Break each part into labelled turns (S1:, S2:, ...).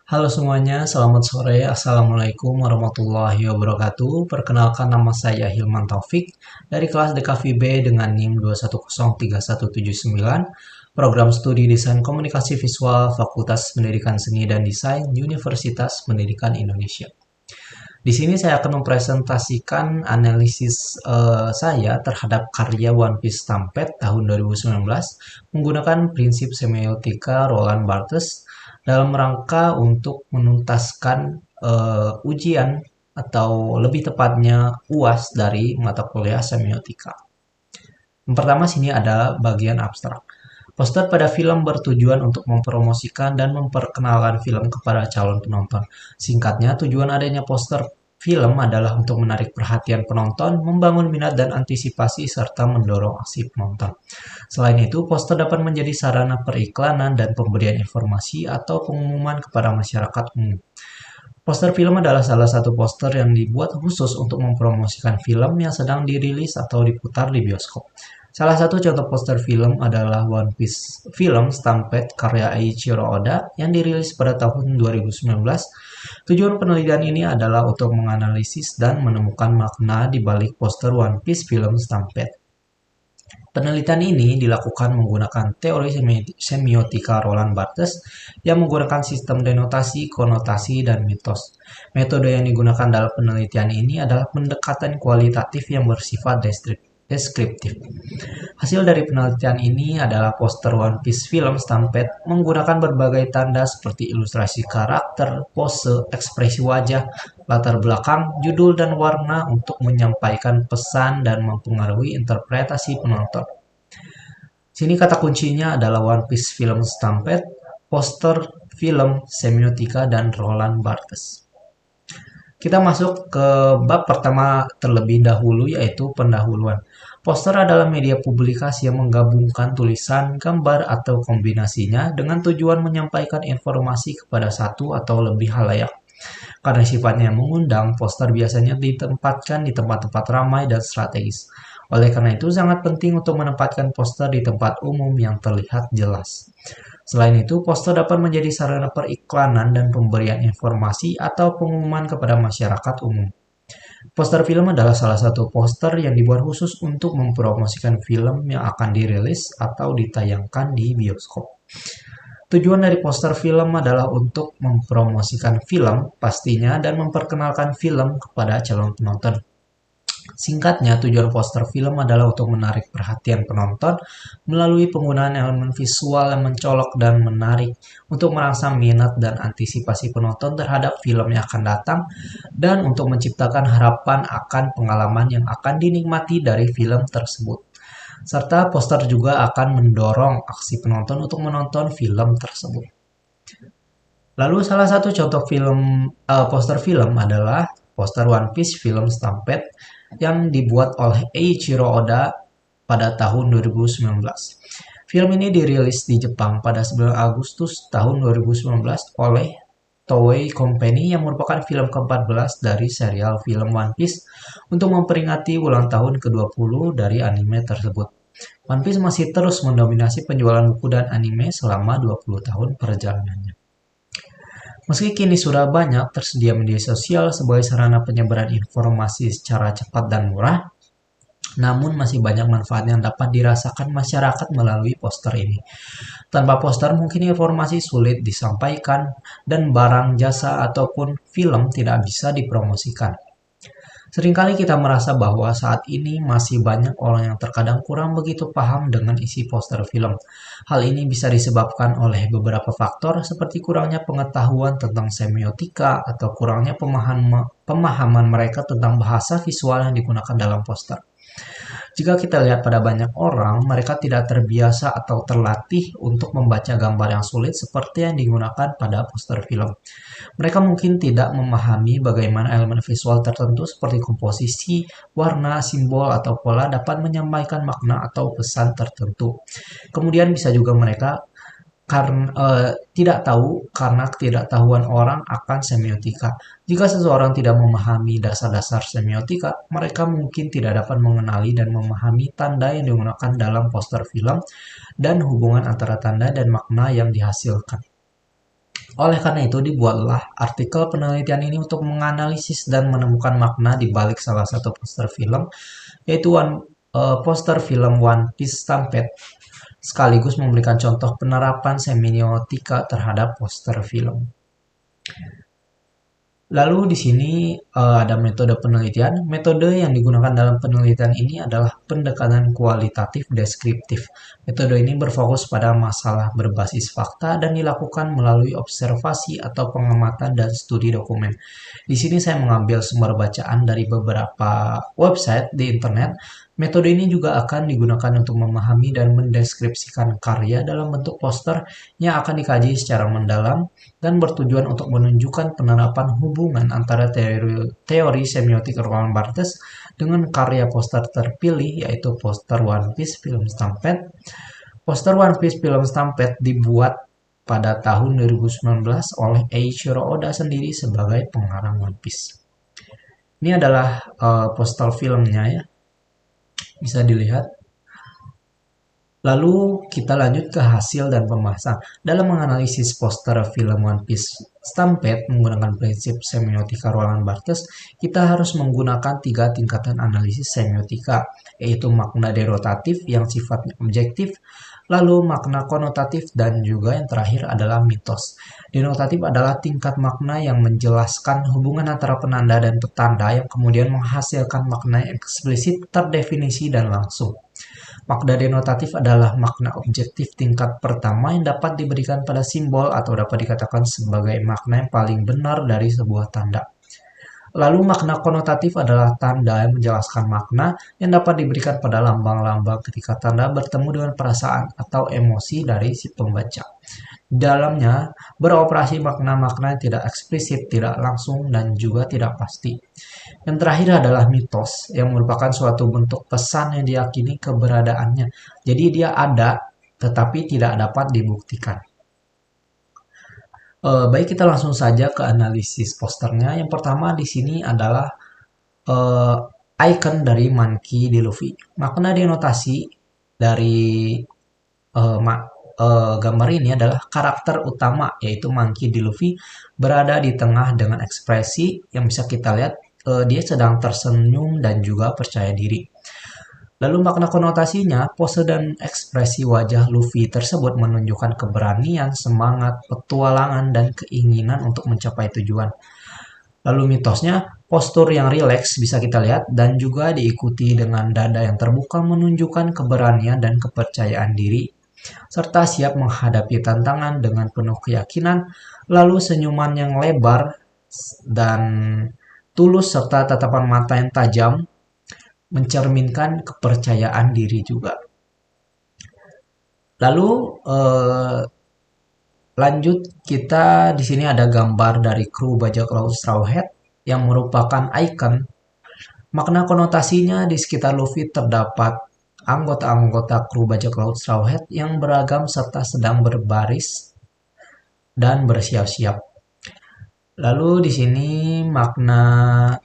S1: Halo semuanya, selamat sore. Assalamualaikum warahmatullahi wabarakatuh. Perkenalkan nama saya Hilman Taufik dari kelas DKVB dengan NIM 2103179, Program Studi Desain Komunikasi Visual Fakultas Pendidikan Seni dan Desain Universitas Pendidikan Indonesia. Di sini saya akan mempresentasikan analisis saya terhadap karya One Piece Stampede tahun 2019 menggunakan prinsip semiotika Roland Barthes dalam rangka untuk menuntaskan ujian atau lebih tepatnya UAS dari mata kuliah semiotika. Yang pertama sini ada bagian abstrak. Poster pada film bertujuan untuk mempromosikan dan memperkenalkan film kepada calon penonton. Singkatnya, tujuan adanya poster film adalah untuk menarik perhatian penonton, membangun minat dan antisipasi, serta mendorong aksi penonton. Selain itu, poster dapat menjadi sarana periklanan dan pemberian informasi atau pengumuman kepada masyarakat umum. Poster film adalah salah satu poster yang dibuat khusus untuk mempromosikan film yang sedang dirilis atau diputar di bioskop. Salah satu contoh poster film adalah One Piece Film Stampede karya Eiichiro Oda yang dirilis pada tahun 2019. Tujuan penelitian ini adalah untuk menganalisis dan menemukan makna di balik poster One Piece Film Stampede. Penelitian ini dilakukan menggunakan teori semiotika Roland Barthes yang menggunakan sistem denotasi, konotasi, dan mitos. Metode yang digunakan dalam penelitian ini adalah pendekatan kualitatif yang bersifat deskriptif. Hasil dari penelitian ini adalah poster One Piece Film Stampede menggunakan berbagai tanda seperti ilustrasi karakter, pose, ekspresi wajah, latar belakang, judul, dan warna untuk menyampaikan pesan dan mempengaruhi interpretasi penonton. Sini kata kuncinya adalah One Piece Film Stampede, poster film semiotika, dan Roland Barthes. Kita masuk ke bab pertama terlebih dahulu, yaitu pendahuluan. Poster adalah media publikasi yang menggabungkan tulisan, gambar, atau kombinasinya dengan tujuan menyampaikan informasi kepada satu atau lebih halayak. Karena sifatnya mengundang, poster biasanya ditempatkan di tempat-tempat ramai dan strategis. Oleh karena itu, sangat penting untuk menempatkan poster di tempat umum yang terlihat jelas. Selain itu, poster dapat menjadi sarana periklanan dan pemberian informasi atau pengumuman kepada masyarakat umum. Poster film adalah salah satu poster yang dibuat khusus untuk mempromosikan film yang akan dirilis atau ditayangkan di bioskop. Tujuan dari poster film adalah untuk mempromosikan film pastinya dan memperkenalkan film kepada calon penonton. Singkatnya, tujuan poster film adalah untuk menarik perhatian penonton melalui penggunaan elemen visual yang mencolok dan menarik untuk merangsang minat dan antisipasi penonton terhadap film yang akan datang dan untuk menciptakan harapan akan pengalaman yang akan dinikmati dari film tersebut. Serta poster juga akan mendorong aksi penonton untuk menonton film tersebut. Lalu salah satu contoh poster film adalah poster One Piece Film Stampede yang dibuat oleh Eiichiro Oda pada tahun 2019. Film ini dirilis di Jepang pada 9 Agustus tahun 2019 oleh Toei Company yang merupakan film ke-14 dari serial film One Piece untuk memperingati ulang tahun ke-20 dari anime tersebut. One Piece masih terus mendominasi penjualan buku dan anime selama 20 tahun perjalanannya. Meski kini sudah banyak tersedia media sosial sebagai sarana penyebaran informasi secara cepat dan murah, namun masih banyak manfaat yang dapat dirasakan masyarakat melalui poster ini. Tanpa poster mungkin informasi sulit disampaikan dan barang, jasa, ataupun film tidak bisa dipromosikan. Seringkali kita merasa bahwa saat ini masih banyak orang yang terkadang kurang begitu paham dengan isi poster film. Hal ini bisa disebabkan oleh beberapa faktor seperti kurangnya pengetahuan tentang semiotika atau kurangnya pemahaman mereka tentang bahasa visual yang digunakan dalam poster. Jika kita lihat pada banyak orang, mereka tidak terbiasa atau terlatih untuk membaca gambar yang sulit seperti yang digunakan pada poster film. Mereka mungkin tidak memahami bagaimana elemen visual tertentu seperti komposisi, warna, simbol, atau pola dapat menyampaikan makna atau pesan tertentu. Kemudian bisa juga mereka tidak tahu karena ketidaktahuan orang akan semiotika. Jika seseorang tidak memahami dasar-dasar semiotika, mereka mungkin tidak dapat mengenali dan memahami tanda yang digunakan dalam poster film dan hubungan antara tanda dan makna yang dihasilkan. Oleh karena itu, dibuatlah artikel penelitian ini untuk menganalisis dan menemukan makna di balik salah satu poster film, yaitu poster film One Piece Stampede, sekaligus memberikan contoh penerapan semiotika terhadap poster film. Lalu di sini ada metode penelitian. Metode yang digunakan dalam penelitian ini adalah pendekatan kualitatif deskriptif. Metode ini berfokus pada masalah berbasis fakta dan dilakukan melalui observasi atau pengamatan dan studi dokumen. Di sini saya mengambil sumber bacaan dari beberapa website di internet. Metode ini juga akan digunakan untuk memahami dan mendeskripsikan karya dalam bentuk poster yang akan dikaji secara mendalam dan bertujuan untuk menunjukkan penerapan hubungan antara teori semiotik ruang Barthes dengan karya poster terpilih, yaitu poster One Piece Film Stampede. Poster One Piece Film Stampede dibuat pada tahun 2019 oleh Eiichiro Oda sendiri sebagai pengarang One Piece. Ini adalah poster filmnya ya, bisa dilihat. Lalu kita lanjut ke hasil dan pembahasan. Dalam menganalisis poster film One Piece Stampede menggunakan prinsip semiotika ruangan Barthes, kita harus menggunakan 3 tingkatan analisis semiotika, yaitu makna denotatif yang sifatnya objektif, lalu makna konotatif, dan juga yang terakhir adalah mitos. Denotatif adalah tingkat makna yang menjelaskan hubungan antara penanda dan petanda yang kemudian menghasilkan makna yang eksplisit, terdefinisi, dan langsung. Makna denotatif adalah makna objektif tingkat pertama yang dapat diberikan pada simbol atau dapat dikatakan sebagai makna yang paling benar dari sebuah tanda. Lalu makna konotatif adalah tanda yang menjelaskan makna yang dapat diberikan pada lambang-lambang ketika tanda bertemu dengan perasaan atau emosi dari si pembaca. Dalamnya beroperasi makna-makna yang tidak eksplisit, tidak langsung, dan juga tidak pasti. Yang terakhir adalah mitos, yang merupakan suatu bentuk pesan yang diyakini keberadaannya. Jadi dia ada, tetapi tidak dapat dibuktikan. Baik, kita langsung saja ke analisis posternya. Yang pertama di sini adalah icon dari Monkey D. Luffy. Makna denotasi dari gambar ini adalah karakter utama, yaitu Monkey D. Luffy berada di tengah dengan ekspresi yang bisa kita lihat dia sedang tersenyum dan juga percaya diri. Lalu makna konotasinya, pose dan ekspresi wajah Luffy tersebut menunjukkan keberanian, semangat, petualangan, dan keinginan untuk mencapai tujuan. Lalu mitosnya, postur yang rileks bisa kita lihat dan juga diikuti dengan dada yang terbuka menunjukkan keberanian dan kepercayaan diri, serta siap menghadapi tantangan dengan penuh keyakinan. Lalu senyuman yang lebar dan tulus serta tatapan mata yang tajam mencerminkan kepercayaan diri juga. Lalu lanjut, kita di sini ada gambar dari kru bajak laut Straw Hat yang merupakan icon. Makna konotasinya, di sekitar Luffy terdapat anggota-anggota kru bajak laut Straw Hat yang beragam serta sedang berbaris dan bersiap-siap. Lalu di sini makna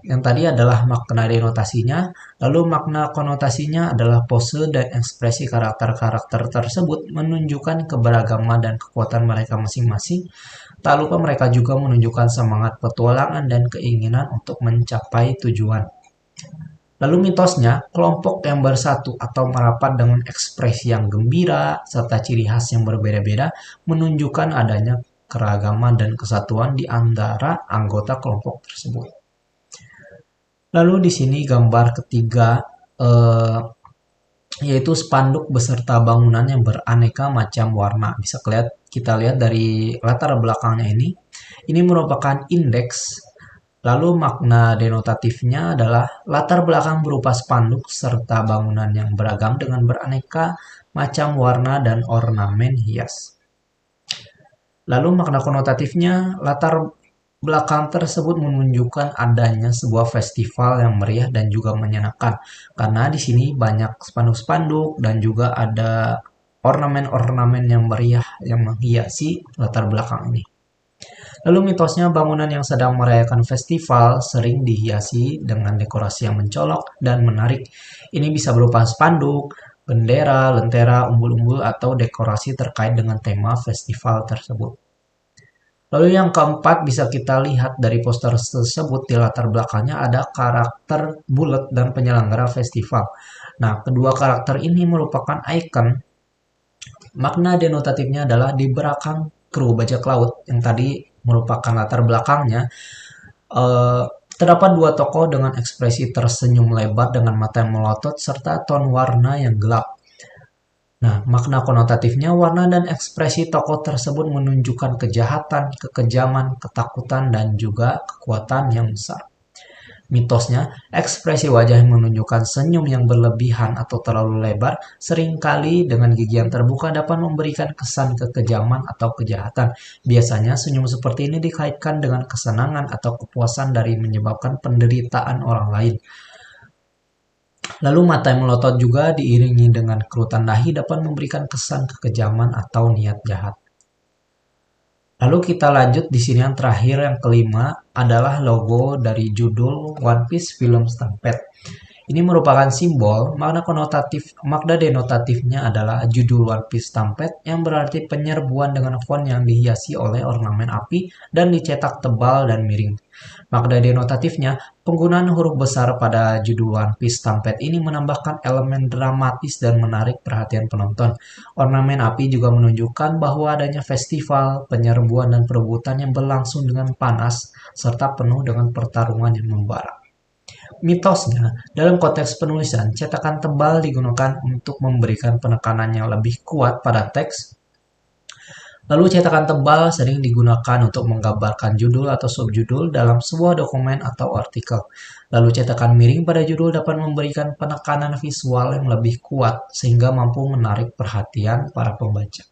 S1: yang tadi adalah makna denotasinya, lalu makna konotasinya adalah pose dan ekspresi karakter-karakter tersebut menunjukkan keberagaman dan kekuatan mereka masing-masing. Tak lupa mereka juga menunjukkan semangat petualangan dan keinginan untuk mencapai tujuan. Lalu mitosnya, kelompok yang bersatu atau merapat dengan ekspresi yang gembira serta ciri khas yang berbeda-beda menunjukkan adanya keragaman dan kesatuan di antara anggota kelompok tersebut. Lalu di sini gambar ketiga, yaitu spanduk beserta bangunan yang beraneka macam warna. Bisa kita lihat dari latar belakangnya ini. Ini merupakan indeks. Lalu makna denotatifnya adalah latar belakang berupa spanduk serta bangunan yang beragam dengan beraneka macam warna dan ornamen hias. Lalu makna konotatifnya, latar belakang tersebut menunjukkan adanya sebuah festival yang meriah dan juga menyenangkan. Karena di sini banyak spanduk-spanduk dan juga ada ornamen-ornamen yang meriah yang menghiasi latar belakang ini. Lalu mitosnya, bangunan yang sedang merayakan festival sering dihiasi dengan dekorasi yang mencolok dan menarik. Ini bisa berupa spanduk, bendera, lentera, umbul-umbul, atau dekorasi terkait dengan tema festival tersebut. Lalu yang keempat bisa kita lihat dari poster tersebut di latar belakangnya ada karakter bulat dan penyelenggara festival. Nah, kedua karakter ini merupakan ikon. Makna denotatifnya adalah di belakang kru bajak laut yang tadi merupakan latar belakangnya. eh, Terdapat dua tokoh dengan ekspresi tersenyum lebar dengan mata yang melotot serta ton warna yang gelap. Nah, makna konotatifnya warna dan ekspresi tokoh tersebut menunjukkan kejahatan, kekejaman, ketakutan, dan juga kekuatan yang besar. Mitosnya, ekspresi wajah yang menunjukkan senyum yang berlebihan atau terlalu lebar, seringkali dengan gigi yang terbuka dapat memberikan kesan kekejaman atau kejahatan. Biasanya senyum seperti ini dikaitkan dengan kesenangan atau kepuasan dari menyebabkan penderitaan orang lain. Lalu mata yang melotot juga diiringi dengan kerutan dahi dapat memberikan kesan kekejaman atau niat jahat. Lalu kita lanjut di sini yang terakhir yang kelima adalah logo dari judul One Piece Film Stampede. Ini merupakan simbol, makna denotatifnya adalah judul One Piece Stampede yang berarti penyerbuan dengan font yang dihiasi oleh ornamen api dan dicetak tebal dan miring. Makna denotatifnya, penggunaan huruf besar pada judul One Piece Stampede ini menambahkan elemen dramatis dan menarik perhatian penonton. Ornamen api juga menunjukkan bahwa adanya festival, penyerbuan, dan perebutan yang berlangsung dengan panas serta penuh dengan pertarungan yang membara. Mitosnya, dalam konteks penulisan, cetakan tebal digunakan untuk memberikan penekanan yang lebih kuat pada teks. Lalu cetakan tebal sering digunakan untuk menggambarkan judul atau subjudul dalam sebuah dokumen atau artikel. Lalu cetakan miring pada judul dapat memberikan penekanan visual yang lebih kuat sehingga mampu menarik perhatian para pembaca.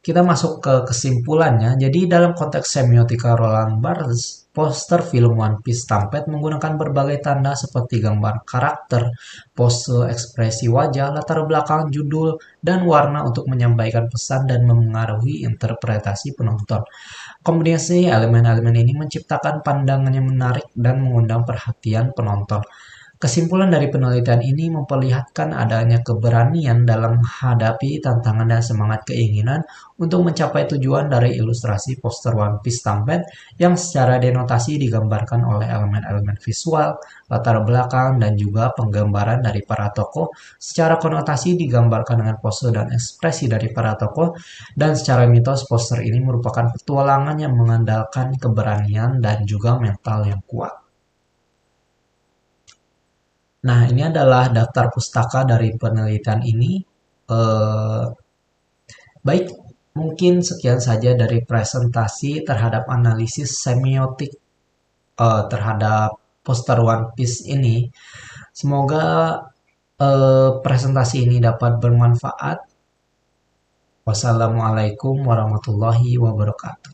S1: Kita masuk ke kesimpulannya. Jadi dalam konteks semiotika Roland Barthes, poster film One Piece Stampede menggunakan berbagai tanda seperti gambar karakter, pose, ekspresi wajah, latar belakang, judul, dan warna untuk menyampaikan pesan dan memengaruhi interpretasi penonton. Kombinasi elemen-elemen ini menciptakan pandangan yang menarik dan mengundang perhatian penonton. Kesimpulan dari penelitian ini memperlihatkan adanya keberanian dalam menghadapi tantangan dan semangat keinginan untuk mencapai tujuan dari ilustrasi poster One Piece Stampede yang secara denotasi digambarkan oleh elemen-elemen visual, latar belakang, dan juga penggambaran dari para tokoh. Secara konotasi digambarkan dengan pose dan ekspresi dari para tokoh, dan secara mitos poster ini merupakan petualangan yang mengandalkan keberanian dan juga mental yang kuat. Nah, ini adalah daftar pustaka dari penelitian ini. Eh, Baik, mungkin sekian saja dari presentasi terhadap analisis semiotik terhadap poster One Piece ini. Semoga presentasi ini dapat bermanfaat. Wassalamualaikum warahmatullahi wabarakatuh.